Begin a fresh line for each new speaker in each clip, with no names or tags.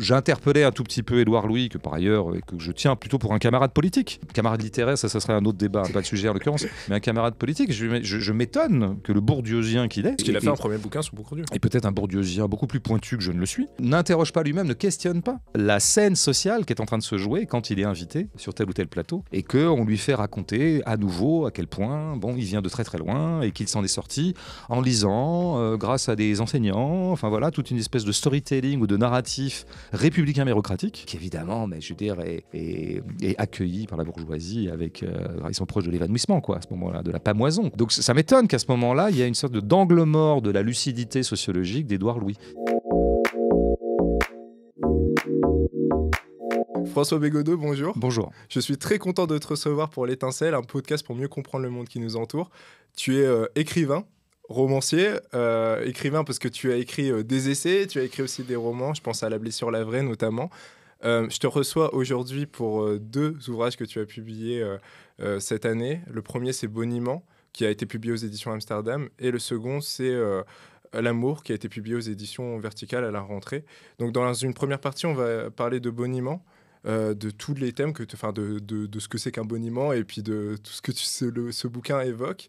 J'ai interpellé un tout petit peu Édouard Louis, que par ailleurs, que je tiens plutôt pour un camarade politique. Camarade littéraire, ça serait un autre débat, pas le sujet en l'occurrence, mais un camarade politique. Je m'étonne que le bourdieusien qu'il est,
parce qu'il a fait un premier bouquin sur Bourdieu,
et peut-être un bourdieusien beaucoup plus pointu que je ne le suis, n'interroge pas lui-même, ne questionne pas la scène sociale qui est en train de se jouer quand il est invité sur tel ou tel plateau, et qu'on lui fait raconter à nouveau à quel point il vient de très très loin et qu'il s'en est sorti en lisant, grâce à des enseignants, enfin voilà, toute une espèce de storytelling ou de narratif républicain mérocratique, qui évidemment, mais je veux dire, est accueilli par la bourgeoisie avec, ils sont proches de l'évanouissement, quoi, à ce moment-là, de la pamoison. Donc ça m'étonne qu'à ce moment-là, il y a une sorte d'angle mort de la lucidité sociologique d'Édouard Louis.
François Bégodeau, bonjour.
Bonjour.
Je suis très content de te recevoir pour L'Étincelle, un podcast pour mieux comprendre le monde qui nous entoure. Tu es écrivain, romancier, écrivain parce que tu as écrit des essais, tu as écrit aussi des romans, je pense à La blessure, la vraie notamment. Je te reçois aujourd'hui pour deux ouvrages que tu as publiés cette année. Le premier, c'est Boniment, qui a été publié aux éditions Amsterdam, et le second, c'est L'amour, qui a été publié aux éditions Verticales à la rentrée. Donc dans une première partie, on va parler de Boniment, de tous les thèmes, de ce que c'est qu'un boniment, et puis de tout ce que ce bouquin évoque.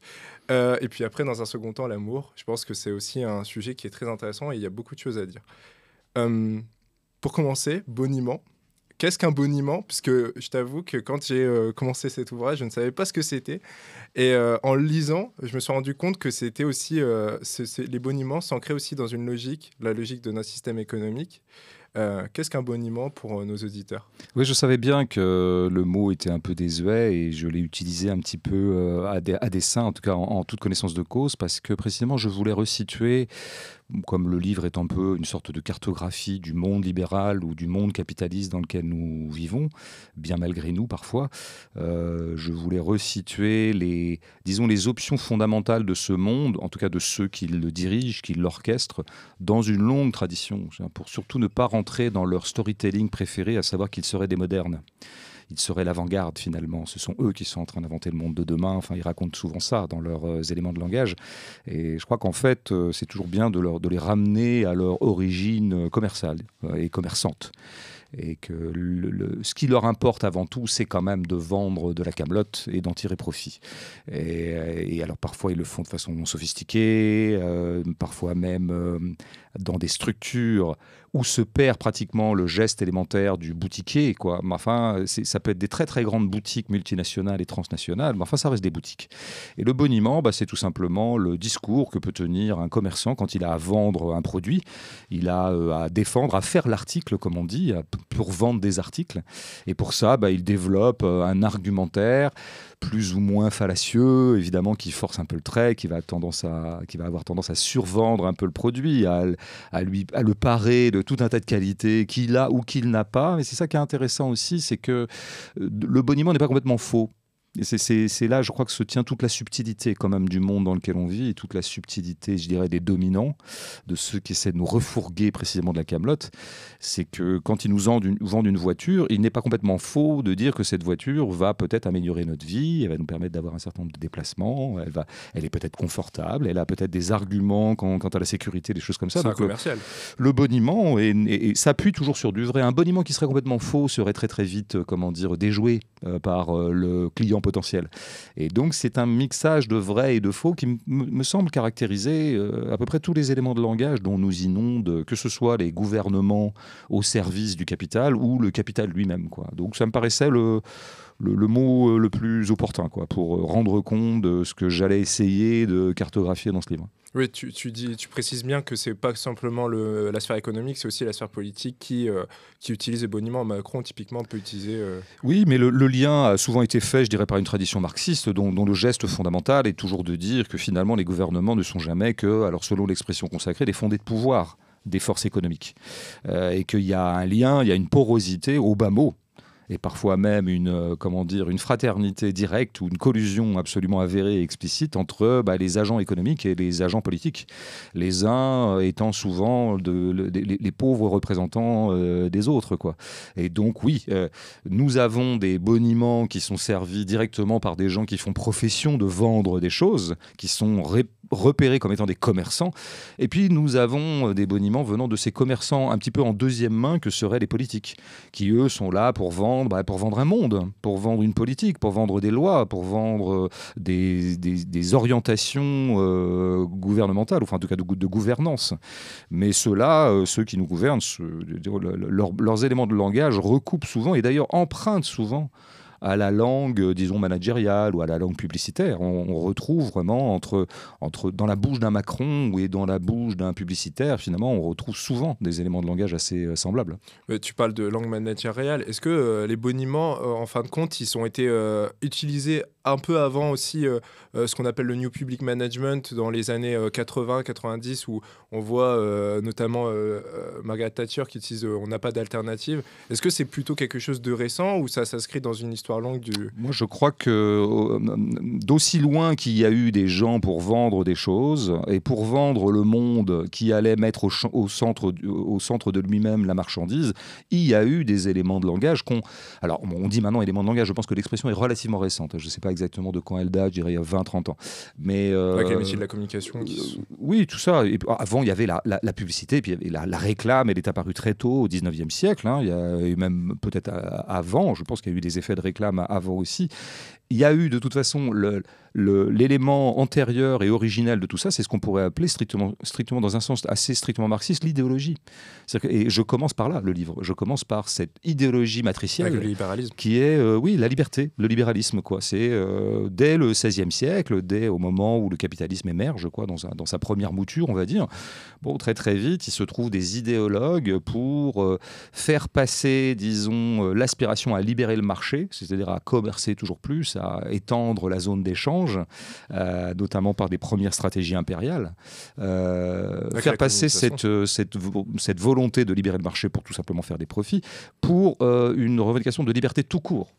Et puis après, dans un second temps, l'amour. Je pense que c'est aussi un sujet qui est très intéressant et il y a beaucoup de choses à dire. Pour commencer, boniment. Qu'est-ce qu'un boniment ? Puisque je t'avoue que quand j'ai commencé cet ouvrage, je ne savais pas ce que c'était. Et en le lisant, je me suis rendu compte que c'était aussi... les boniments s'ancraient aussi dans une logique, la logique de notre système économique. Qu'est-ce qu'un boniment pour nos auditeurs ?
Oui, je savais bien que le mot était un peu désuet et je l'ai utilisé un petit peu à dessein, en tout cas en toute connaissance de cause, parce que précisément je voulais resituer, comme le livre est un peu une sorte de cartographie du monde libéral ou du monde capitaliste dans lequel nous vivons, bien malgré nous parfois, je voulais resituer les options fondamentales de ce monde, en tout cas de ceux qui le dirigent, qui l'orchestrent, dans une longue tradition, pour surtout ne pas rentrer dans leur storytelling préféré, à savoir qu'ils seraient des modernes. Ils seraient l'avant-garde finalement. Ce sont eux qui sont en train d'inventer le monde de demain. Enfin, ils racontent souvent ça dans leurs éléments de langage. Et je crois qu'en fait, c'est toujours bien de les ramener à leur origine commerciale et commerçante. Et que ce qui leur importe avant tout, c'est quand même de vendre de la camelote et d'en tirer profit. Et alors parfois, ils le font de façon sophistiquée, parfois même dans des structures où se perd pratiquement le geste élémentaire du boutiquier, quoi. Mais enfin, ça peut être des très très grandes boutiques multinationales et transnationales, mais enfin, ça reste des boutiques. Et le boniment, c'est tout simplement le discours que peut tenir un commerçant quand il a à vendre un produit, il a à défendre, à faire l'article, comme on dit, pour vendre des articles. Et pour ça, il développe un argumentaire plus ou moins fallacieux, évidemment, qui force un peu le trait, qui va avoir tendance à survendre un peu le produit, à le parer de tout un tas de qualités qu'il a ou qu'il n'a pas. Mais c'est ça qui est intéressant aussi, c'est que le boniment n'est pas complètement faux. Et c'est là, je crois, que se tient toute la subtilité quand même du monde dans lequel on vit et toute la subtilité, je dirais, des dominants, de ceux qui essaient de nous refourguer précisément de la camelote. C'est que quand ils nous vendent une voiture, il n'est pas complètement faux de dire que cette voiture va peut-être améliorer notre vie, elle va nous permettre d'avoir un certain nombre de déplacements, elle est peut-être confortable, elle a peut-être des arguments quant à la sécurité, des choses comme ça.
C'est
donc
un commercial.
Le boniment et s'appuie toujours sur du vrai. Un boniment qui serait complètement faux serait très très vite, déjoué par le client potentiel. Et donc c'est un mixage de vrai et de faux qui me semble caractériser à peu près tous les éléments de langage dont nous inondent, que ce soit les gouvernements au service du capital ou le capital lui-même, quoi. Donc ça me paraissait le mot le plus opportun, quoi, pour rendre compte de ce que j'allais essayer de cartographier dans ce livre.
Oui, tu précises bien que c'est pas simplement la sphère économique, c'est aussi la sphère politique qui utilise les boniments. Macron, typiquement, peut utiliser...
Oui, mais le lien a souvent été fait, je dirais, par une tradition marxiste, dont le geste fondamental est toujours de dire que finalement, les gouvernements ne sont jamais que, alors selon l'expression consacrée, des fondés de pouvoir des forces économiques. Et qu'il y a un lien, il y a une porosité, au bas mot, et parfois même une fraternité directe ou une collusion absolument avérée et explicite entre les agents économiques et les agents politiques. Les uns étant souvent les pauvres représentants des autres, quoi. Et donc oui, nous avons des boniments qui sont servis directement par des gens qui font profession de vendre des choses, qui sont repérés comme étant des commerçants. Et puis nous avons des boniments venant de ces commerçants un petit peu en deuxième main que seraient les politiques, qui eux sont là pour vendre un monde, pour vendre une politique, pour vendre des lois, pour vendre des orientations gouvernementales, enfin en tout cas de gouvernance. Mais ceux-là, ceux qui nous gouvernent, leurs éléments de langage recoupent souvent et d'ailleurs empruntent souvent à la langue, disons, managériale ou à la langue publicitaire. On retrouve vraiment dans la bouche d'un Macron et dans la bouche d'un publicitaire, finalement, on retrouve souvent des éléments de langage assez semblables.
Tu parles de langue managériale. Est-ce que les boniments, en fin de compte, ils ont été utilisés un peu avant aussi ce qu'on appelle le New Public Management dans les années 80-90 où on voit notamment Margaret Thatcher qui utilise on n'a pas d'alternative. Est-ce que c'est plutôt quelque chose de récent ou ça s'inscrit dans une histoire longue du...
Moi, je crois que d'aussi loin qu'il y a eu des gens pour vendre des choses et pour vendre le monde qui allait mettre au centre de lui-même la marchandise, il y a eu des éléments de langage Alors, on dit maintenant éléments de langage, je pense que l'expression est relativement récente. Je ne sais pas exactement de quand elle date, je dirais il y a 20-30 ans. Mais,
avec les métiers de la communication
oui, tout ça. Et avant, il y avait la publicité, et puis il y avait la réclame, elle est apparue très tôt, au 19e siècle. Il y a eu même peut-être avant, je pense qu'il y a eu des effets de réclame avant aussi. Il y a eu de toute façon l'élément antérieur et originel de tout ça, c'est ce qu'on pourrait appeler strictement dans un sens assez strictement marxiste, l'idéologie. Et je commence par là, le livre. Je commence par cette idéologie matricielle
avec le libéralisme.
Qui est, oui, la liberté, le libéralisme. C'est dès le XVIe siècle, dès au moment où le capitalisme émerge, dans sa première mouture, on va dire. Bon, très très vite, il se trouve des idéologues pour faire passer, disons, l'aspiration à libérer le marché, c'est-à-dire à commercer toujours plus, à étendre la zone d'échange, notamment par des premières stratégies impériales. Faire passer cette volonté de libérer le marché pour tout simplement faire des profits, pour une revendication de liberté tout court.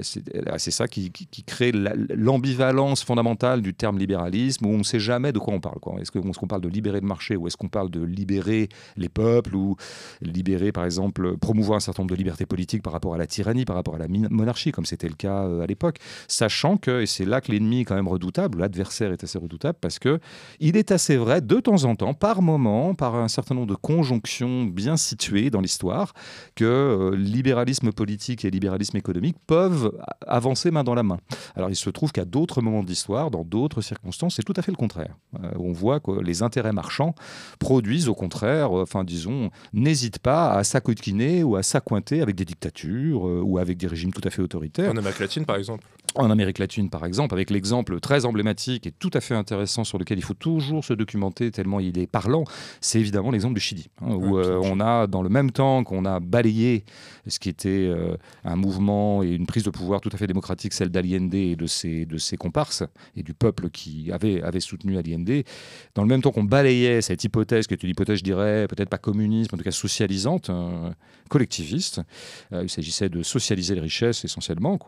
C'est ça qui crée l'ambivalence fondamentale du terme libéralisme, où on ne sait jamais de quoi on parle. Est-ce qu'on parle de libérer le marché, ou est-ce qu'on parle de libérer les peuples, ou libérer, par exemple, promouvoir un certain nombre de libertés politiques par rapport à la tyrannie, par rapport à la monarchie, comme c'était le cas à l'époque, sachant que, et c'est là que l'ennemi est quand même redoutable, l'adversaire est assez redoutable, parce que il est assez vrai, de temps en temps, par moment, par un certain nombre de conjonctions bien situées dans l'histoire, que libéralisme politique et libéralisme économique peuvent avancer main dans la main. Alors il se trouve qu'à d'autres moments de l'histoire, dans d'autres circonstances, c'est tout à fait le contraire. On voit que les intérêts marchands produisent au contraire, n'hésitent pas à s'acoquiner ou à s'accointer avec des dictatures ou avec des régimes tout à fait autoritaires.
En Amérique latine, par exemple.
En Amérique latine, par exemple, avec l'exemple très emblématique et tout à fait intéressant sur lequel il faut toujours se documenter tellement il est parlant, c'est évidemment l'exemple du Chili, où on a, dans le même temps qu'on a balayé ce qui était un mouvement et une prise de pouvoir tout à fait démocratique, celle d'Allende et de ses comparses, et du peuple qui avait soutenu Allende, dans le même temps qu'on balayait cette hypothèse, qui est une hypothèse, je dirais, peut-être pas communiste, mais en tout cas socialisante, collectiviste. Il s'agissait de socialiser les richesses essentiellement.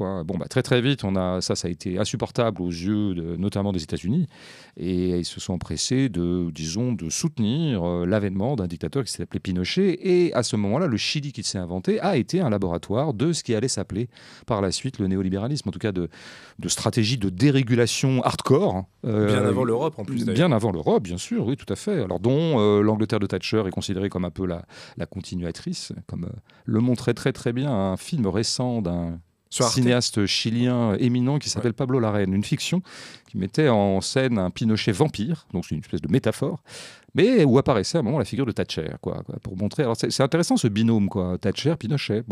Très très vite, ça a été insupportable aux yeux notamment des États-Unis, et ils se sont empressés de soutenir l'avènement d'un dictateur qui s'appelait Pinochet, et à ce moment-là, le Chili qui s'est inventé a été un laboratoire de ce qui allait s'appeler par la suite le néolibéralisme, en tout cas de stratégie de dérégulation hardcore.
Bien avant l'Europe en plus d'ailleurs.
Bien avant l'Europe, bien sûr, oui, tout à fait. Alors dont l'Angleterre de Thatcher est considérée comme un peu la continuatrice, comme le montrait très très bien un film récent d'un cinéaste chilien éminent qui s'appelle Pablo Larraín, une fiction qui mettait en scène un Pinochet vampire, donc c'est une espèce de métaphore, mais où apparaissait à un moment la figure de Thatcher, pour montrer. Alors c'est intéressant ce binôme, Thatcher, Pinochet.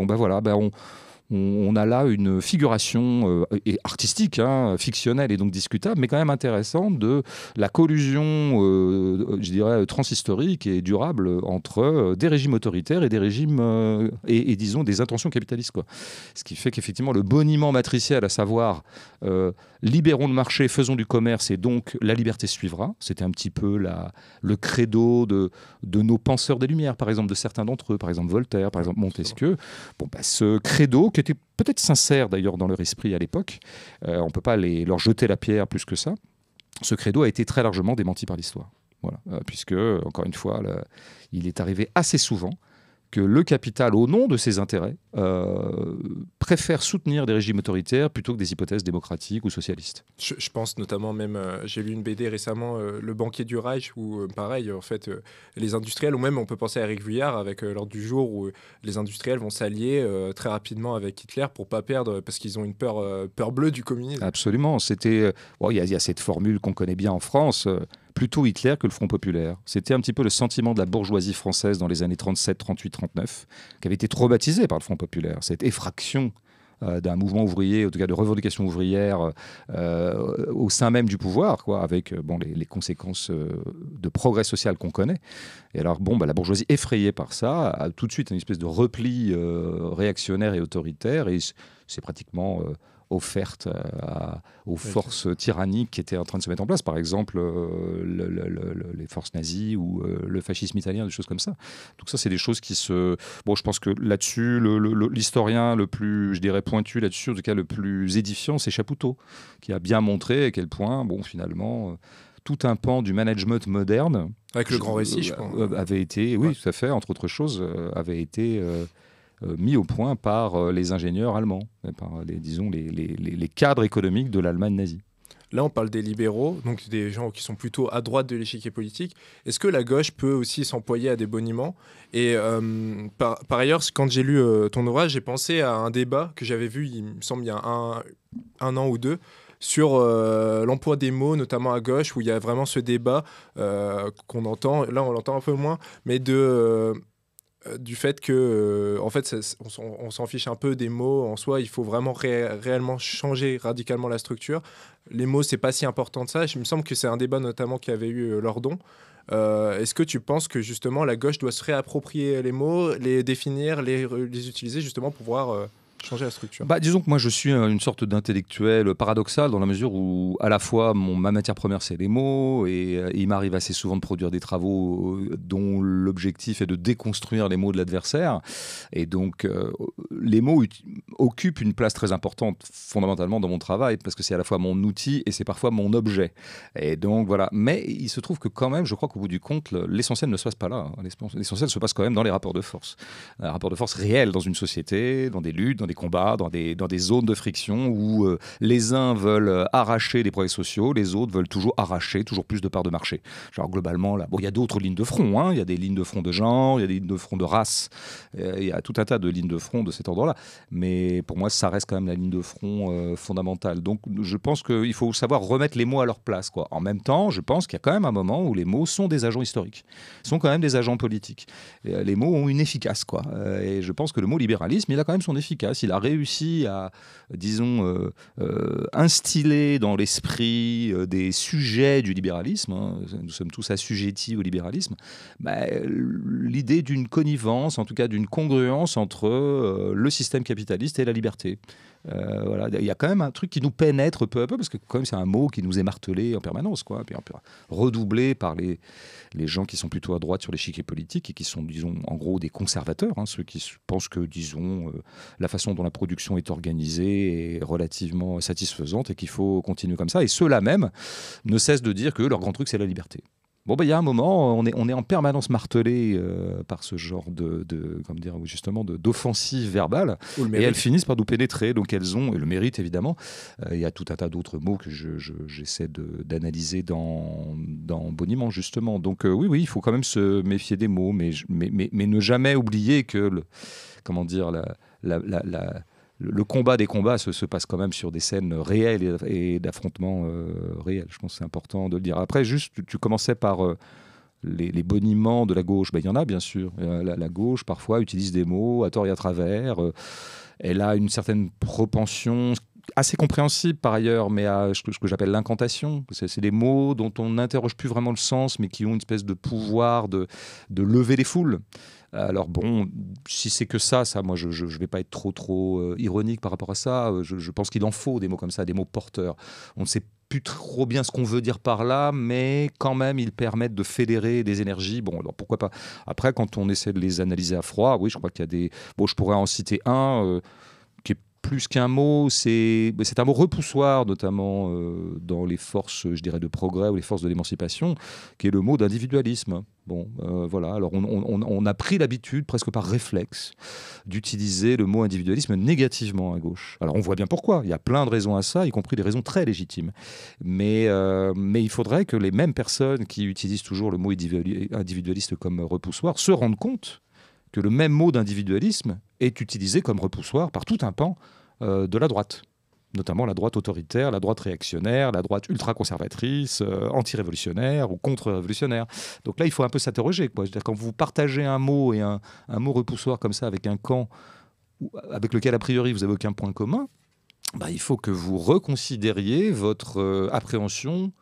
On a là une figuration artistique, fictionnelle et donc discutable, mais quand même intéressante de la collusion, je dirais, transhistorique et durable entre des régimes autoritaires et des régimes, et disons, des intentions capitalistes. Ce qui fait qu'effectivement, le boniment matriciel, à savoir libérons le marché, faisons du commerce et donc la liberté suivra, c'était un petit peu le credo de nos penseurs des Lumières, par exemple, de certains d'entre eux, par exemple Voltaire, par exemple Montesquieu. Ce credo qui était peut-être sincère d'ailleurs dans leur esprit à l'époque, on ne peut pas leur jeter la pierre plus que ça, ce credo a été très largement démenti par l'histoire. Puisque, encore une fois, il est arrivé assez souvent que le capital, au nom de ses intérêts, préfèrent soutenir des régimes autoritaires plutôt que des hypothèses démocratiques ou socialistes.
Je pense notamment même, j'ai lu une BD récemment, Le banquier du Reich, où pareil, en fait, les industriels, ou même on peut penser à Eric Vuillard avec l'ordre du jour, où les industriels vont s'allier très rapidement avec Hitler pour pas perdre, parce qu'ils ont une peur bleue du communisme.
Absolument. Il y a cette formule qu'on connaît bien en France, plutôt Hitler que le Front populaire. C'était un petit peu le sentiment de la bourgeoisie française dans les années 37, 38, 39, qui avait été traumatisée par le Front populaire. Cette effraction d'un mouvement ouvrier, en tout cas de revendication ouvrière, au sein même du pouvoir, quoi, avec les conséquences de progrès social qu'on connaît. Et alors, la bourgeoisie, effrayée par ça, a tout de suite une espèce de repli réactionnaire et autoritaire, et c'est pratiquement offerte aux forces tyranniques qui étaient en train de se mettre en place, par exemple les forces nazies ou le fascisme italien, des choses comme ça. Donc ça, c'est des choses qui se... Bon, je pense que là-dessus, l'historien le plus, je dirais, pointu là-dessus, en tout cas le plus édifiant, c'est Chapoutot, qui a bien montré à quel point, finalement... tout un pan du management moderne...
Avec le grand récit, je pense.
Avait été, oui, tout à fait, entre autres choses, avait été... mis au point par les ingénieurs allemands, par les cadres économiques de l'Allemagne nazie.
Là, on parle des libéraux, donc des gens qui sont plutôt à droite de l'échiquier politique. Est-ce que la gauche peut aussi s'employer à des boniments ? Et par ailleurs, quand j'ai lu ton ouvrage, j'ai pensé à un débat que j'avais vu, il me semble, il y a un an ou deux, sur l'emploi des mots, notamment à gauche, où il y a vraiment ce débat qu'on entend, là on l'entend un peu moins, mais du fait que en fait on s'en fiche un peu des mots en soi, il faut vraiment réellement changer radicalement la structure. Les mots, c'est pas si important que ça. Il me semble que c'est un débat notamment qui avait eu Lordon. Est-ce que tu penses que justement la gauche doit se réapproprier les mots, les définir, les utiliser justement pour pouvoir changer la structure?
Disons que moi je suis une sorte d'intellectuel paradoxal dans la mesure où à la fois ma matière première c'est les mots et il m'arrive assez souvent de produire des travaux dont l'objectif est de déconstruire les mots de l'adversaire, et donc les mots occupent une place très importante fondamentalement dans mon travail parce que c'est à la fois mon outil et c'est parfois mon objet, et donc voilà. Mais il se trouve que quand même, je crois qu'au bout du compte, l'essentiel ne se passe pas là, hein. L'essentiel se passe quand même dans les rapports de force, rapports de force réels dans une société, dans des luttes, dans des combats, dans des zones de friction où les uns veulent arracher des progrès sociaux, les autres veulent toujours arracher toujours plus de parts de marché. Genre globalement, là, il y a d'autres lignes de front, hein. Il y a des lignes de front de genre, il y a des lignes de front de race, il y a tout un tas de lignes de front de cet ordre-là. Mais pour moi, ça reste quand même la ligne de front fondamentale. Donc je pense qu'il faut savoir remettre les mots à leur place, quoi. En même temps, je pense qu'il y a quand même un moment où les mots sont des agents historiques, sont quand même des agents politiques. Et, les mots ont une efficace, quoi. Et je pense que le mot libéralisme, il a quand même son efficace. Il a réussi à, disons, instiller dans l'esprit des sujets du libéralisme, hein. Nous sommes tous assujettis au libéralisme, l'idée d'une connivence, en tout cas d'une congruence entre le système capitaliste et la liberté. Voilà. Il y a quand même un truc qui nous pénètre peu à peu, parce que quand même c'est un mot qui nous est martelé en permanence, quoi, puis redoublé par les gens qui sont plutôt à droite sur l'échiquier politique et qui sont, disons, en gros des conservateurs, hein, ceux qui pensent que, disons, la façon dont la production est organisée est relativement satisfaisante et qu'il faut continuer comme ça. Et ceux-là même ne cessent de dire que leur grand truc, c'est la liberté. Il y a un moment, on est en permanence martelé par ce genre d'offensive verbale, et elles finissent par nous pénétrer. Donc elles ont, et le mérite évidemment, il y a tout un tas d'autres mots que j'essaie d'analyser dans Boniment, justement. Donc oui, il faut quand même se méfier des mots, mais ne jamais oublier que le combat des combats se passe quand même sur des scènes réelles et d'affrontements réels. Je pense que c'est important de le dire. Après, juste, tu commençais par les boniments de la gauche. Il y en a, bien sûr. La gauche, parfois, utilise des mots à tort et à travers. Elle a une certaine propension assez compréhensible par ailleurs, mais à ce que j'appelle l'incantation. C'est des mots dont on n'interroge plus vraiment le sens, mais qui ont une espèce de pouvoir de lever les foules. Alors bon, si c'est que ça, moi je vais pas être trop ironique par rapport à ça. Je pense qu'il en faut des mots comme ça, des mots porteurs. On ne sait plus trop bien ce qu'on veut dire par là, mais quand même ils permettent de fédérer des énergies. Bon, alors pourquoi pas. Après, quand on essaie de les analyser à froid, oui, je crois qu'il y a des... Bon, je pourrais en citer un qui est plus qu'un mot, c'est un mot repoussoir, notamment dans les forces, je dirais, de progrès ou les forces de l'émancipation, qui est le mot d'individualisme. Bon, voilà. Alors, on a pris l'habitude, presque par réflexe, d'utiliser le mot individualisme négativement à gauche. Alors, on voit bien pourquoi. Il y a plein de raisons à ça, y compris des raisons très légitimes. Mais il faudrait que les mêmes personnes qui utilisent toujours le mot individualiste comme repoussoir se rendent compte que le même mot d'individualisme est utilisé comme repoussoir par tout un pan de la droite, notamment la droite autoritaire, la droite réactionnaire, la droite ultra-conservatrice, anti-révolutionnaire ou contre-révolutionnaire. Donc là, il faut un peu s'interroger, quoi. Je veux dire, quand vous partagez un mot et un mot repoussoir comme ça avec un camp avec lequel, a priori, vous n'avez aucun point commun, il faut que vous reconsidériez votre appréhension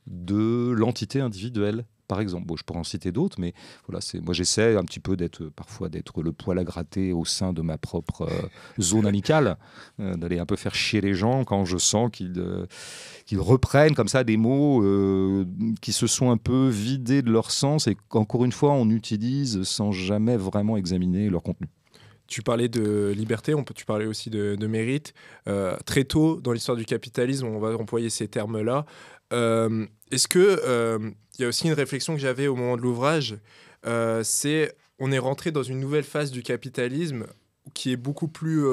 de l'entité individuelle. Par exemple, bon, je pourrais en citer d'autres, mais voilà, moi j'essaie un petit peu parfois d'être le poil à gratter au sein de ma propre zone amicale, d'aller un peu faire chier les gens quand je sens qu'ils reprennent comme ça des mots qui se sont un peu vidés de leur sens et qu'encore une fois on utilise sans jamais vraiment examiner leur contenu.
Tu parlais de liberté, tu parlais aussi de mérite. Très tôt dans l'histoire du capitalisme, on va employer ces termes-là. Est-ce que il y a aussi une réflexion que j'avais au moment de l'ouvrage, on est rentré dans une nouvelle phase du capitalisme qui est beaucoup plus,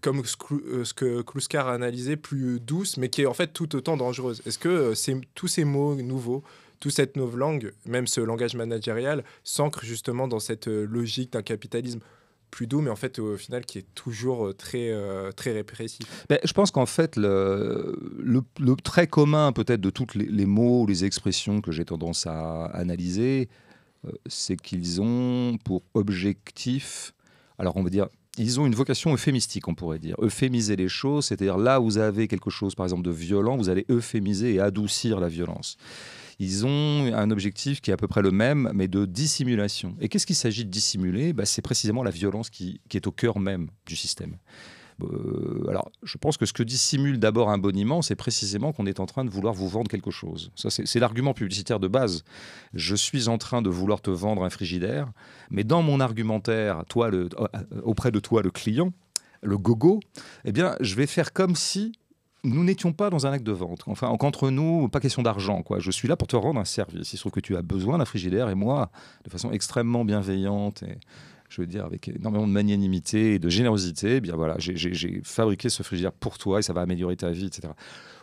comme ce que Kluskar a analysé, plus douce, mais qui est en fait tout autant dangereuse. Est-ce que tous ces mots nouveaux, toute cette nouvelle langue, même ce langage managérial, s'ancre justement dans cette logique d'un capitalisme plus doux, mais en fait, au final, qui est toujours très répressif?
Je pense qu'en fait, le trait commun peut-être de tous les mots ou les expressions que j'ai tendance à analyser, c'est qu'ils ont pour objectif, alors on va dire, ils ont une vocation euphémistique, on pourrait dire. Euphémiser les choses, c'est-à-dire là où vous avez quelque chose, par exemple, de violent, vous allez euphémiser et adoucir la violence. Ils ont un objectif qui est à peu près le même, mais de dissimulation. Et qu'est-ce qu'il s'agit de dissimuler ? C'est précisément la violence qui est au cœur même du système. Alors, je pense que ce que dissimule d'abord un boniment, c'est précisément qu'on est en train de vouloir vous vendre quelque chose. Ça, c'est l'argument publicitaire de base. Je suis en train de vouloir te vendre un frigidaire, mais dans mon argumentaire, auprès de toi, le client, le gogo, eh bien, je vais faire comme si nous n'étions pas dans un acte de vente. Enfin, qu'entre nous, pas question d'argent, quoi. Je suis là pour te rendre un service. Il se trouve que tu as besoin d'un frigidaire et moi, de façon extrêmement bienveillante et, je veux dire, avec énormément de magnanimité et de générosité, eh bien voilà, j'ai fabriqué ce frigidaire pour toi et ça va améliorer ta vie, etc.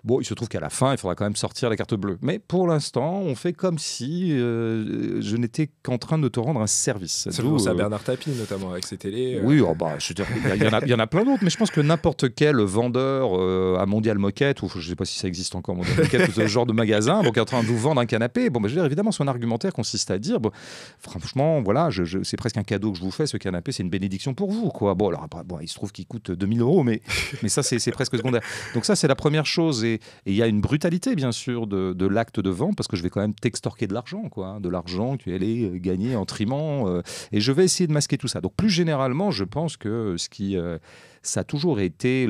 Bon, il se trouve qu'à la fin, il faudra quand même sortir la carte bleue. Mais pour l'instant, on fait comme si je n'étais qu'en train de te rendre un service.
Ça fait penser à Bernard Tapie, notamment, avec ses télés.
Oui, je veux dire, il y en a plein d'autres, mais je pense que n'importe quel vendeur à Mondial Moquette, ou je ne sais pas si ça existe encore, Mondial Moquette, ou ce genre de magasin, qui est en train de vous vendre un canapé, je veux dire, évidemment, son argumentaire consiste à dire, franchement, voilà, c'est presque un cadeau que je vous fais, ce canapé, c'est une bénédiction pour vous, quoi. Bon, alors, il se trouve qu'il coûte 2000 €, mais ça, c'est presque secondaire. Donc ça, c'est la première chose. Et il y a une brutalité, bien sûr, de l'acte de vente, parce que je vais quand même t'extorquer de l'argent, quoi, de l'argent que tu allais gagner en trimant, et je vais essayer de masquer tout ça. Donc plus généralement, je pense que ça a toujours été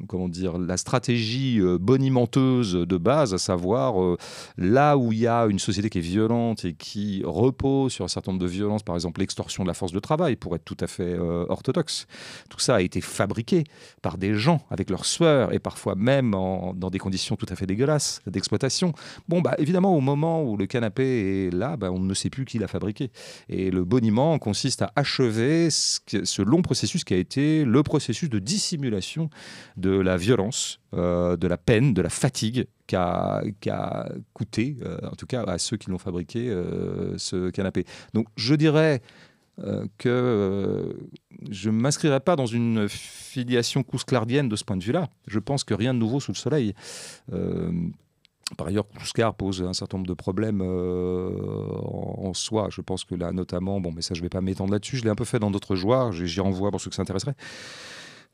comment dire, la stratégie bonimenteuse de base, à savoir là où il y a une société qui est violente et qui repose sur un certain nombre de violences, par exemple l'extorsion de la force de travail, pour être tout à fait orthodoxe. Tout ça a été fabriqué par des gens avec leur sueur et parfois même dans des conditions tout à fait dégueulasses d'exploitation. Bon, évidemment, au moment où le canapé est là, on ne sait plus qui l'a fabriqué. Et le boniment consiste à achever ce long processus qui a été le processus de dissimulation de la violence, de la peine, de la fatigue qu'a coûté, en tout cas à ceux qui l'ont fabriqué, ce canapé. Donc je dirais que je ne m'inscrirais pas dans une filiation klusklardienne de ce point de vue-là. Je pense que rien de nouveau sous le soleil. Par ailleurs, Kluskar pose un certain nombre de problèmes en soi. Je pense que là, notamment, mais ça, je ne vais pas m'étendre là-dessus. Je l'ai un peu fait dans d'autres joies. J'y renvoie pour ceux que ça intéresserait.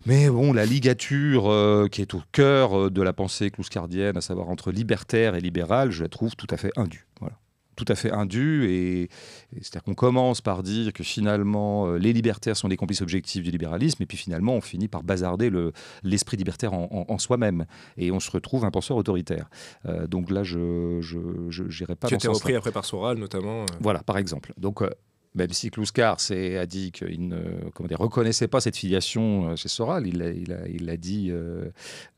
Mais bon, la ligature qui est au cœur de la pensée kluskardienne, à savoir entre libertaire et libéral, je la trouve tout à fait indue. Voilà. Tout à fait indu, et c'est-à-dire qu'on commence par dire que finalement les libertaires sont des complices objectifs du libéralisme, et puis finalement on finit par bazarder l'esprit libertaire en soi-même, et on se retrouve un penseur autoritaire. Donc là, je n'irai pas
qui
dans
a été repris après par Soral, notamment.
Voilà, par exemple. Donc Même si Kluskar a dit qu'il ne reconnaissait pas cette filiation chez Soral, il l'a dit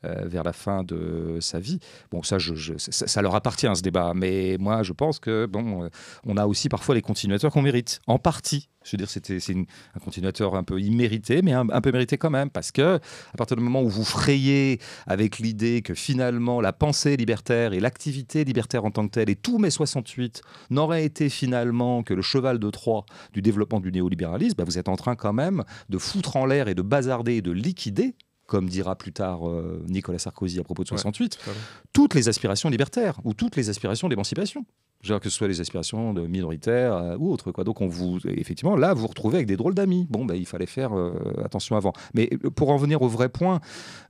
vers la fin de sa vie. Bon, ça leur appartient, ce débat. Mais moi, je pense que on a aussi parfois les continuateurs qu'on mérite, en partie. Je veux dire, c'est un continuateur un peu immérité, mais un peu mérité quand même, parce que à partir du moment où vous frayez avec l'idée que finalement la pensée libertaire et l'activité libertaire en tant que telle, et tout mai 68 n'aurait été finalement que le cheval de Troie du développement du néolibéralisme, vous êtes en train quand même de foutre en l'air et de bazarder et de liquider, comme dira plus tard Nicolas Sarkozy à propos de 68, toutes les aspirations libertaires ou toutes les aspirations d'émancipation. Genre que ce soit les aspirations de minoritaires ou autres, quoi. Donc effectivement, là, vous vous retrouvez avec des drôles d'amis. Bon, il fallait faire attention avant. Mais pour en venir au vrai point,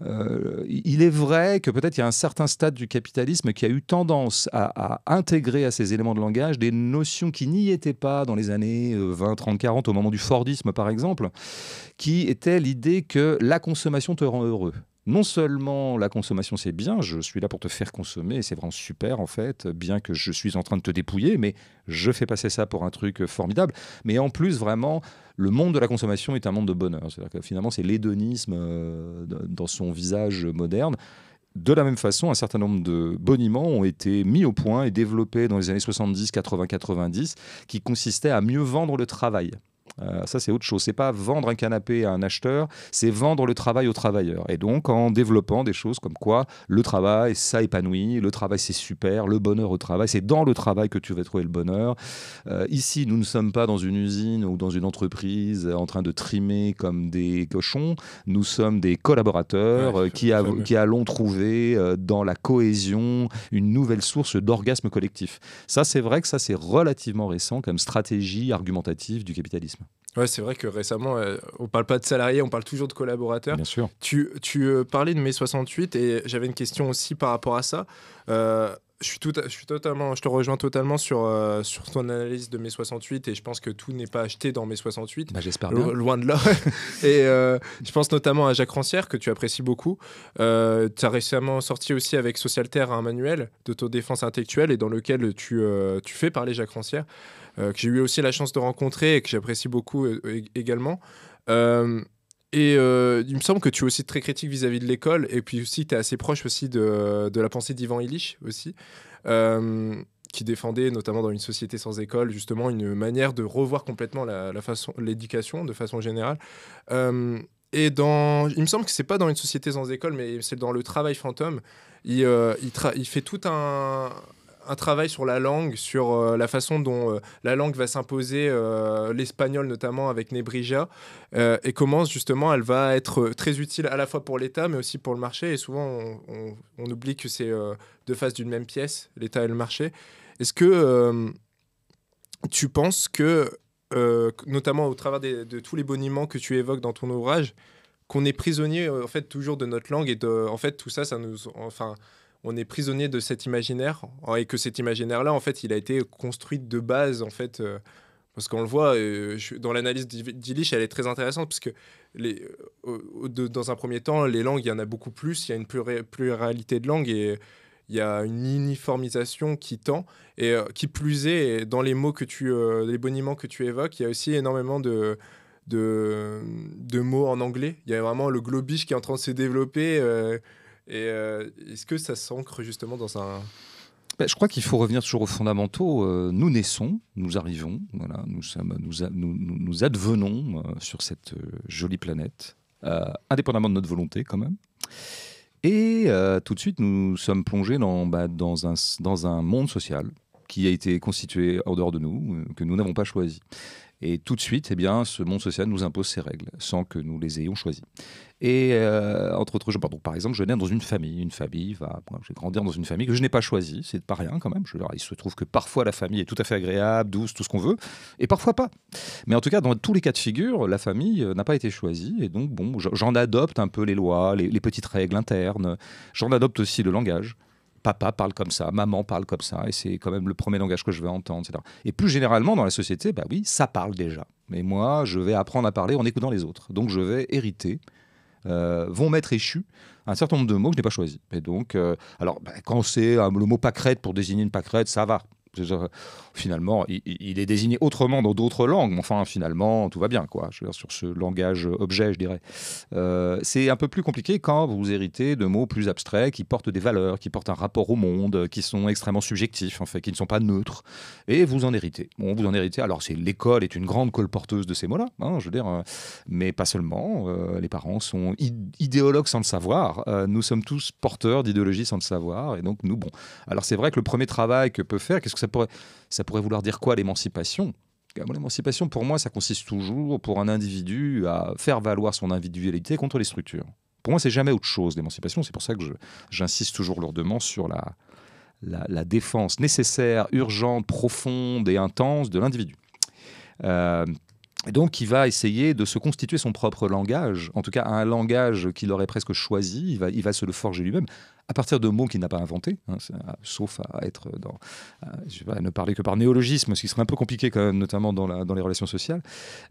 il est vrai que peut-être il y a un certain stade du capitalisme qui a eu tendance à intégrer à ces éléments de langage des notions qui n'y étaient pas dans les années 20, 30, 40, au moment du Fordisme, par exemple, qui était l'idée que la consommation te rend heureux. Non seulement la consommation c'est bien, je suis là pour te faire consommer, c'est vraiment super en fait, bien que je suis en train de te dépouiller, mais je fais passer ça pour un truc formidable. Mais en plus vraiment, le monde de la consommation est un monde de bonheur. C'est-à-dire que finalement c'est l'hédonisme dans son visage moderne. De la même façon, un certain nombre de boniments ont été mis au point et développés dans les années 70, 80, 90, qui consistaient à mieux vendre le travail. Ça, c'est autre chose. C'est pas vendre un canapé à un acheteur, c'est vendre le travail aux travailleurs. Et donc, en développant des choses comme quoi le travail, ça épanouit, le travail, c'est super, le bonheur au travail, c'est dans le travail que tu vas trouver le bonheur. Ici, nous ne sommes pas dans une usine ou dans une entreprise en train de trimer comme des cochons. Nous sommes des collaborateurs qui allons trouver dans la cohésion une nouvelle source d'orgasme collectif. Ça, c'est vrai que ça, c'est relativement récent comme stratégie argumentative du capitalisme.
Ouais, c'est vrai que récemment, on parle pas de salariés, on parle toujours de collaborateurs.
Bien sûr.
Tu parlais de mai 68 et j'avais une question aussi par rapport à ça. Je te rejoins totalement sur ton analyse de mai 68 et je pense que tout n'est pas acheté dans mai 68.
J'espère bien.
Loin de là. Et je pense notamment à Jacques Rancière, que tu apprécies beaucoup. Tu as récemment sorti aussi avec Socialterre un manuel d'autodéfense intellectuelle et dans lequel tu fais parler Jacques Rancière, que j'ai eu aussi la chance de rencontrer et que j'apprécie beaucoup également. Et il me semble que tu es aussi très critique vis-à-vis de l'école et puis aussi tu es assez proche aussi de la pensée d'Ivan Illich aussi, qui défendait notamment dans Une société sans école justement une manière de revoir complètement l'éducation de façon générale. Et il me semble que c'est pas dans Une société sans école, mais c'est dans Le travail fantôme. Il fait tout un travail sur la langue, sur la façon dont la langue va s'imposer, l'espagnol notamment avec Nebrija, et comment justement elle va être très utile à la fois pour l'État mais aussi pour le marché. Et souvent on oublie que c'est deux faces d'une même pièce, l'État et le marché. Est-ce que tu penses que, notamment au travers de tous les boniments que tu évoques dans ton ouvrage, qu'on est prisonnier en fait toujours de notre langue et en fait tout ça, on est prisonnier de cet imaginaire et que cet imaginaire-là, en fait, il a été construit de base, en fait, parce qu'on le voit dans l'analyse d'Illich, elle est très intéressante parce que dans un premier temps, les langues, il y en a beaucoup plus, il y a une pluralité de langues et il y a une uniformisation qui tend et qui plus est, dans les mots les boniments que tu évoques, il y a aussi énormément de mots en anglais. Il y a vraiment le globish qui est en train de se développer. Est-ce que ça s'ancre justement dans un...
Je crois qu'il faut revenir toujours aux fondamentaux. Nous naissons, nous arrivons, voilà, nous advenons sur cette jolie planète, indépendamment de notre volonté quand même. Et tout de suite, nous sommes plongés dans un monde social qui a été constitué en dehors de nous, que nous n'avons pas choisi. Et tout de suite, ce monde social nous impose ses règles, sans que nous les ayons choisies. Et entre autres, par exemple, je nais dans une famille. Je vais grandir dans une famille que je n'ai pas choisie. C'est pas rien quand même. Il se trouve que parfois la famille est tout à fait agréable, douce, tout ce qu'on veut, et parfois pas. Mais en tout cas, dans tous les cas de figure, la famille n'a pas été choisie. Et donc, j'en adopte un peu les lois, les petites règles internes. J'en adopte aussi le langage. Papa parle comme ça, maman parle comme ça, et c'est quand même le premier langage que je vais entendre, etc. Et plus généralement, dans la société, oui, ça parle déjà. Mais moi, je vais apprendre à parler en écoutant les autres. Donc, je vais hériter, vont m'être échus un certain nombre de mots que je n'ai pas choisis. Et donc, quand c'est le mot pâquerette pour désigner une pâquerette, ça va. Finalement, il est désigné autrement dans d'autres langues, mais enfin, finalement, tout va bien, quoi. Je veux dire, sur ce langage objet, je dirais. C'est un peu plus compliqué quand vous héritez de mots plus abstraits qui portent des valeurs, qui portent un rapport au monde, qui sont extrêmement subjectifs, en fait, qui ne sont pas neutres. Et vous en héritez. Bon, vous en héritez. Alors, l'école est une grande colporteuse de ces mots-là, hein, je veux dire, mais pas seulement. Les parents sont idéologues sans le savoir. Nous sommes tous porteurs d'idéologie sans le savoir. Et donc, nous, bon. Alors, c'est vrai que le premier travail que peut faire, qu'est-ce que ça pourrait vouloir dire quoi, l'émancipation? L'émancipation, pour moi, ça consiste toujours, pour un individu, à faire valoir son individualité contre les structures. Pour moi, c'est jamais autre chose, l'émancipation. C'est pour ça que j'insiste toujours lourdement sur la défense nécessaire, urgente, profonde et intense de l'individu. Et donc, il va essayer de se constituer son propre langage, en tout cas un langage qu'il aurait presque choisi, il va se le forger lui-même, à partir de mots qu'il n'a pas inventés, hein, sauf à être je vais ne parler que par néologisme, ce qui serait un peu compliqué quand même, notamment dans les relations sociales.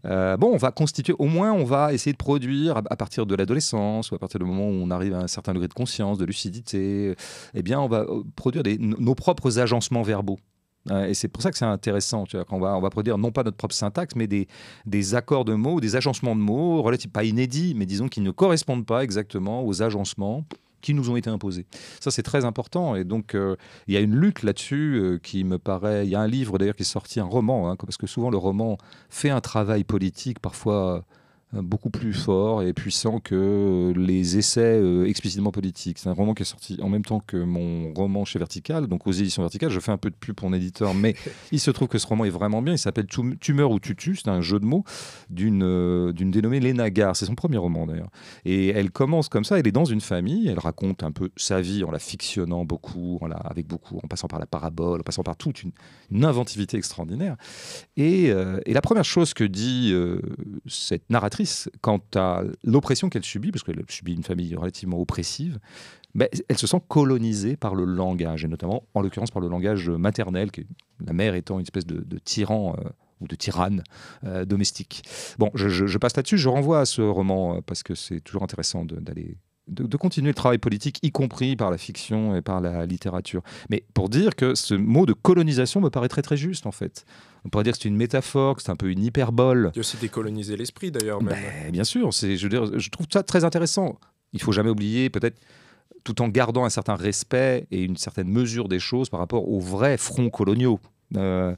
On va constituer, au moins on va essayer de produire, à partir de l'adolescence, ou à partir du moment où on arrive à un certain degré de conscience, de lucidité, eh bien on va produire nos propres agencements verbaux. Et c'est pour ça que c'est intéressant, tu vois, qu'on va produire non pas notre propre syntaxe, mais des accords de mots, des agencements de mots, relativement pas inédits, mais disons qui ne correspondent pas exactement aux agencements qui nous ont été imposés. Ça, c'est très important. Et donc, il y a une lutte là-dessus qui me paraît... Il y a un livre, d'ailleurs, qui est sorti, un roman, hein, parce que souvent, le roman fait un travail politique, parfois beaucoup plus fort et puissant que les essais explicitement politiques. C'est un roman qui est sorti en même temps que mon roman chez Vertical, donc aux éditions Vertical. Je fais un peu de pub pour mon éditeur, mais il se trouve que ce roman est vraiment bien. Il s'appelle Tumeur ou Tutu, c'est un jeu de mots d'une dénommée Léna Gare. C'est son premier roman d'ailleurs. Et elle commence comme ça, elle est dans une famille, elle raconte un peu sa vie en la fictionnant beaucoup, en passant par la parabole, en passant par toute une inventivité extraordinaire. Et la première chose que dit cette narratrice quant à l'oppression qu'elle subit, parce qu'elle subit une famille relativement oppressive, elle se sent colonisée par le langage, et notamment, en l'occurrence, par le langage maternel, la mère étant une espèce de tyran ou de tyranne domestique. Bon, je passe là-dessus, je renvoie à ce roman, parce que c'est toujours intéressant de continuer le travail politique, y compris par la fiction et par la littérature. Mais pour dire que ce mot de colonisation me paraît très très juste, en fait. On pourrait dire que c'est une métaphore, que c'est un peu une hyperbole.
Il y a aussi décoloniser l'esprit, d'ailleurs. Même.
Bien sûr, je trouve ça très intéressant. Il ne faut jamais oublier, peut-être, tout en gardant un certain respect et une certaine mesure des choses par rapport aux vrais fronts coloniaux. Là,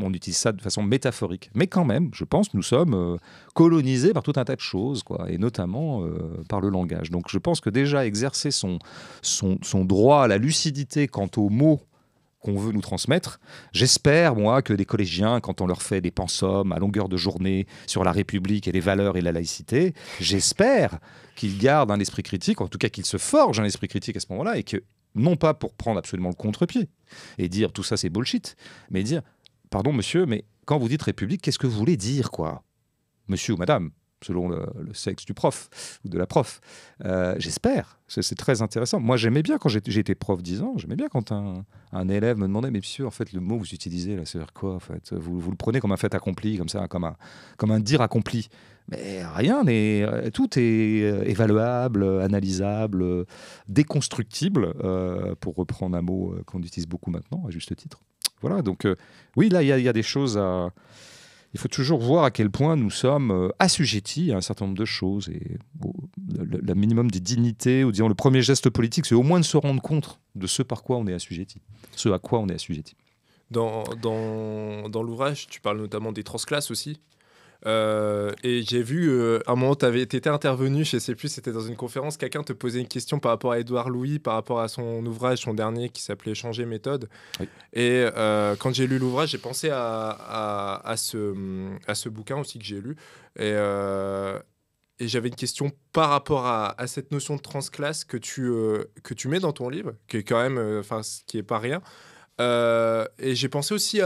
on utilise ça de façon métaphorique. Mais quand même, je pense que nous sommes colonisés par tout un tas de choses, quoi, et notamment par le langage. Donc je pense que déjà exercer son droit à la lucidité quant aux mots qu'on veut nous transmettre. J'espère, moi, que des collégiens, quand on leur fait des pensums à longueur de journée sur la République et les valeurs et la laïcité, j'espère qu'ils gardent un esprit critique, en tout cas qu'ils se forgent un esprit critique à ce moment-là, et que, non pas pour prendre absolument le contre-pied et dire tout ça c'est bullshit, mais dire, pardon monsieur, mais quand vous dites République, qu'est-ce que vous voulez dire, quoi? Monsieur ou madame, selon le sexe du prof ou de la prof. J'espère. C'est très intéressant. Moi, j'aimais bien quand j'étais prof 10 ans, j'aimais bien quand un élève me demandait, mais monsieur, en fait, le mot que vous utilisez, là, c'est vers quoi, en fait? Vous le prenez comme un fait accompli, comme ça, comme un dire accompli. Mais rien n'est... Tout est évaluable, analysable, déconstructible, pour reprendre un mot qu'on utilise beaucoup maintenant, à juste titre. Voilà, donc oui, là, il y a des choses à... Il faut toujours voir à quel point nous sommes assujettis à un certain nombre de choses. Et le minimum des dignités, ou disons le premier geste politique, c'est au moins de se rendre compte de ce par quoi on est assujetti, ce à quoi on est assujetti.
Dans l'ouvrage, tu parles notamment des transclasses aussi. Et j'ai vu, à un moment, tu étais intervenu, je ne sais plus, c'était dans une conférence, quelqu'un te posait une question par rapport à Édouard Louis, par rapport à son ouvrage, son dernier, qui s'appelait Changer méthode. Oui. Et quand j'ai lu l'ouvrage, j'ai pensé à ce bouquin aussi que j'ai lu. Et j'avais une question par rapport à cette notion de transclasse que tu mets dans ton livre, qui est quand même, qui est pas rien. Et j'ai pensé aussi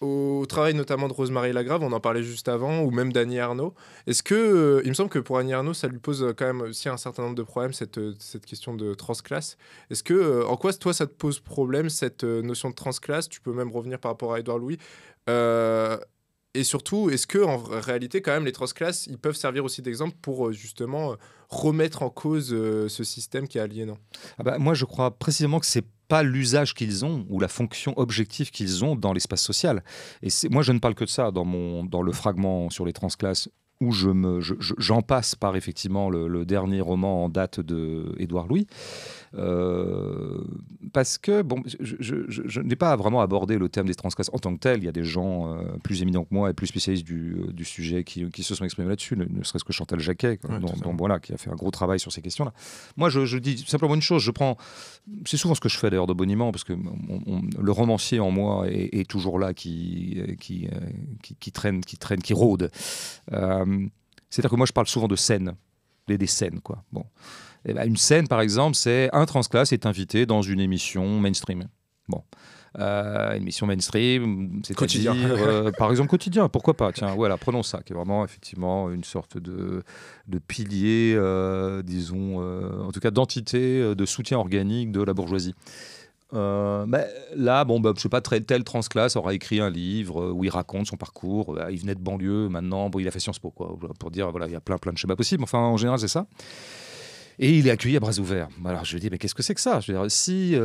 au travail notamment de Rosemary Lagrave, on en parlait juste avant, ou même d'Annie Ernaux. Est-ce que, il me semble que pour Annie Ernaux, ça lui pose quand même aussi un certain nombre de problèmes, cette question de transclasse. Est-ce que, en quoi, toi, ça te pose problème, cette notion de transclasse? Tu peux même revenir par rapport à Édouard Louis. Et surtout, est-ce que en réalité, quand même, les transclasses, ils peuvent servir aussi d'exemple pour justement remettre en cause ce système qui est aliénant?
Moi, je crois précisément que c'est pas l'usage qu'ils ont ou la fonction objective qu'ils ont dans l'espace social. Et moi, je ne parle que de ça dans le fragment sur les transclasses où j'en passe par effectivement le dernier roman en date de Édouard Louis. Parce que bon, je n'ai pas vraiment abordé le thème des transclasses en tant que tel. Il y a des gens plus éminents que moi et plus spécialistes du sujet qui se sont exprimés là-dessus, ne serait-ce que Chantal Jacquet, voilà, qui a fait un gros travail sur ces questions-là. Moi, je dis simplement une chose. C'est souvent ce que je fais d'ailleurs de boniment, parce que le romancier en moi est toujours là, qui traîne, qui rôde. C'est-à-dire que moi, je parle souvent de scènes, des scènes, quoi. Bon. Et ben, une scène, par exemple, c'est un transclasse est invité dans une émission mainstream. Bon. Une émission mainstream, c'est-à-dire, par exemple, quotidien, pourquoi pas. Tiens, voilà, prenons ça, qui est vraiment, effectivement, une sorte de pilier, disons, en tout cas, d'entité de soutien organique de la bourgeoisie. Là, je sais pas, tel transclasse aura écrit un livre où il raconte son parcours. Il venait de banlieue, maintenant, il a fait Sciences Po, quoi, pour dire, voilà, il y a plein de schémas possibles. Enfin, en général, c'est ça. Et il est accueilli à bras ouverts. Alors je dis, mais qu'est-ce que c'est que ça? Je veux dire, si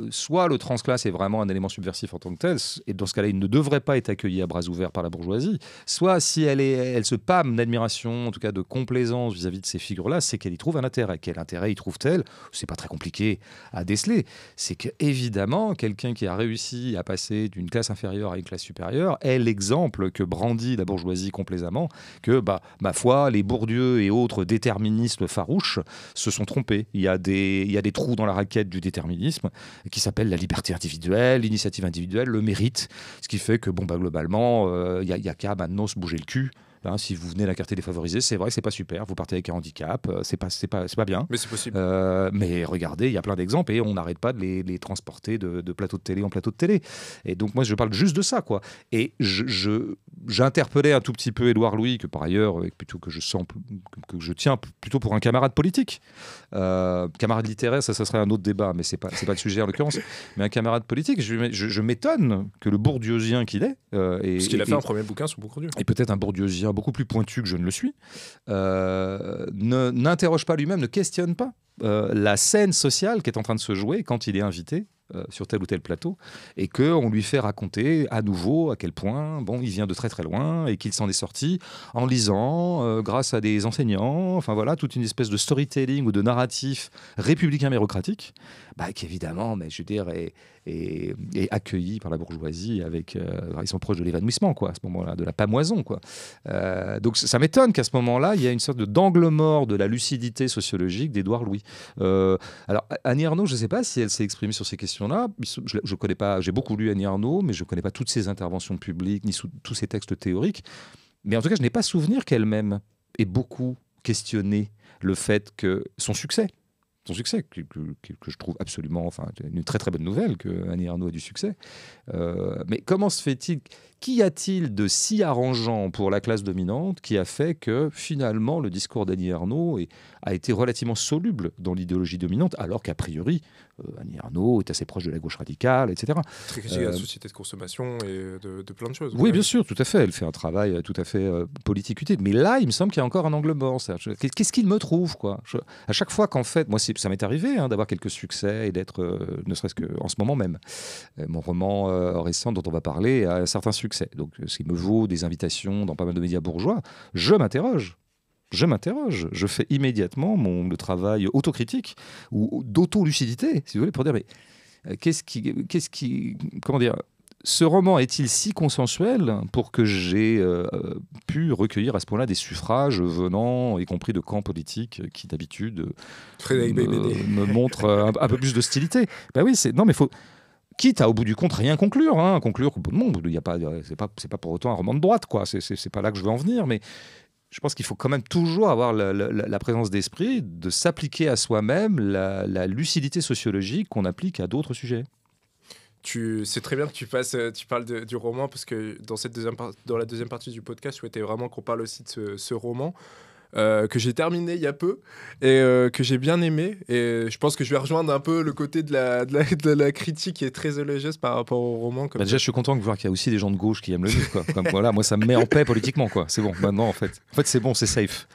soit le transclasse est vraiment un élément subversif en tant que tel, et dans ce cas-là, il ne devrait pas être accueilli à bras ouverts par la bourgeoisie, soit si elle se pâme d'admiration, en tout cas de complaisance vis-à-vis de ces figures-là, c'est qu'elle y trouve un intérêt. Quel intérêt y trouve-t-elle? C'est pas très compliqué à déceler. C'est qu'évidemment, quelqu'un qui a réussi à passer d'une classe inférieure à une classe supérieure est l'exemple que brandit la bourgeoisie complaisamment, que, ma foi, les Bourdieu et autres déterministes farouches se sont trompés. Il y a des trous dans la raquette du déterminisme qui s'appellent la liberté individuelle, l'initiative individuelle, le mérite, ce qui fait que globalement, il y a qu'à maintenant se bouger le cul. Hein, si vous venez à la quartier défavorisée, c'est vrai que c'est pas super. Vous partez avec un handicap, c'est pas bien.
Mais c'est possible.
Mais regardez, il y a plein d'exemples et on n'arrête pas de les transporter de plateau de télé en plateau de télé. Et donc moi, je parle juste de ça, quoi. Et j'interpellais un tout petit peu Édouard Louis, que par ailleurs, plutôt que je tiens plutôt pour un camarade politique, camarade littéraire, ça serait un autre débat, mais c'est pas le sujet en l'occurrence. Mais un camarade politique, je m'étonne que le bourdieusien qu'il est,
parce qu'il a fait un premier bouquin sur Bourdieu,
et peut-être un bourdieusien beaucoup plus pointu que je ne le suis, n'interroge pas lui-même, ne questionne pas la scène sociale qui est en train de se jouer quand il est invité sur tel ou tel plateau, et qu'on lui fait raconter à nouveau à quel point il vient de très très loin et qu'il s'en est sorti en lisant grâce à des enseignants, enfin voilà, toute une espèce de storytelling ou de narratif républicain mérocratique, qui évidemment, je veux dire, est accueilli par la bourgeoisie avec ils sont proches de l'évanouissement, quoi, à ce moment-là, de la pamoison, quoi. Donc ça m'étonne qu'à ce moment-là il y a une sorte d'angle mort de la lucidité sociologique d'Édouard Louis. Alors Annie Ernaux, je ne sais pas si elle s'est exprimée sur ces questions-là. Je connais pas, j'ai beaucoup lu Annie Ernaux, mais je ne connais pas toutes ses interventions publiques ni tous ses textes théoriques. Mais en tout cas, je n'ai pas souvenir qu'elle-même ait beaucoup questionné le fait que son succès, que je trouve absolument, une très très bonne nouvelle que Annie Ernaux ait du succès. Mais comment se fait-il, qu'y a-t-il de si arrangeant pour la classe dominante qui a fait que finalement le discours d'Annie Ernaux a été relativement soluble dans l'idéologie dominante, alors qu'a priori Annie Ernaux est assez proche de la gauche radicale, etc.
Très critique de la société de consommation et de plein de choses.
Oui, bien sûr, tout à fait. Elle fait un travail tout à fait politique utile. Mais là, il me semble qu'il y a encore un angle mort. Qu'est-ce qu'il me trouve, quoi? À chaque fois qu'en fait, moi, ça m'est arrivé d'avoir quelques succès et d'être, ne serait-ce qu'en ce moment même, mon roman récent dont on va parler a un certain succès. Donc, ce qui me vaut des invitations dans pas mal de médias bourgeois, je m'interroge. Je fais immédiatement le travail autocritique ou d'auto-lucidité, si vous voulez, pour dire, mais comment dire, ce roman est-il si consensuel pour que j'ai pu recueillir à ce point-là des suffrages venant, y compris de camps politiques qui d'habitude me montrent un peu plus d'hostilité? Oui, non, mais faut... Quitte à, au bout du compte, rien conclure. Conclure que c'est pas pour autant un roman de droite, quoi. C'est pas là que je veux en venir, mais je pense qu'il faut quand même toujours avoir la présence d'esprit de s'appliquer à soi-même la lucidité sociologique qu'on applique à d'autres sujets.
C'est très bien que tu parles du roman, parce que dans la deuxième partie du podcast, je souhaitais vraiment qu'on parle aussi de ce roman. Que j'ai terminé il y a peu et que j'ai bien aimé, et je pense que je vais rejoindre un peu le côté de la critique qui est très élogieuse par rapport au roman.
Déjà, je suis content de voir qu'il y a aussi des gens de gauche qui aiment le livre, quoi. Voilà, moi ça me met en paix politiquement, quoi. C'est bon, maintenant en fait c'est bon, c'est safe.